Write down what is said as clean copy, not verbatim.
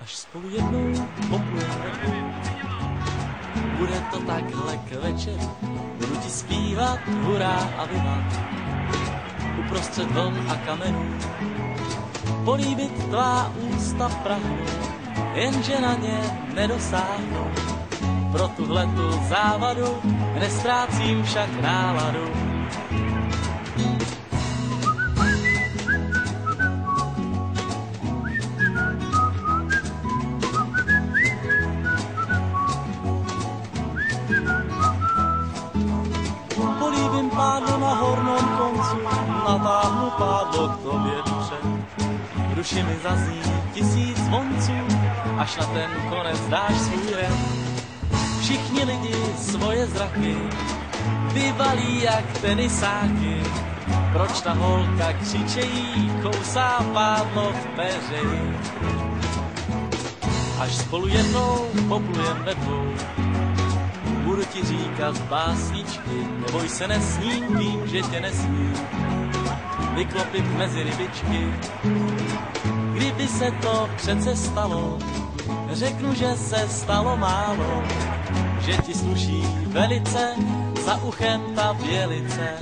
až spolu jednou poplujeme. Bude to takhle k večeru, budu ti zpívat hurá a vivat. Uprostřed vln a kamenů políbit tvá ústa prahnu, jenže na ně nedosáhnu. Pro tuhletu závadu nestrácím však náladu. Políbím pádlo na hornom koncu, natáhnu pádlo k tobě dopřed. V duši mi zazní 1000 zvonců, až na ten konec dáš svůj red. Všichni lidi svoje zraky vybalí jak tenisáky. Proč ta holka křičejí, kousá pádlo v peřeji. Až spolu jednou poplujem ve dvou, budu ti říkat básničky, neboj se, nesním, vím, že tě nesmím vyklopit mezi rybičky. Kdyby se to přece stalo, řeknu, že se stalo málo, že ti sluší velice za uchem ta bělice.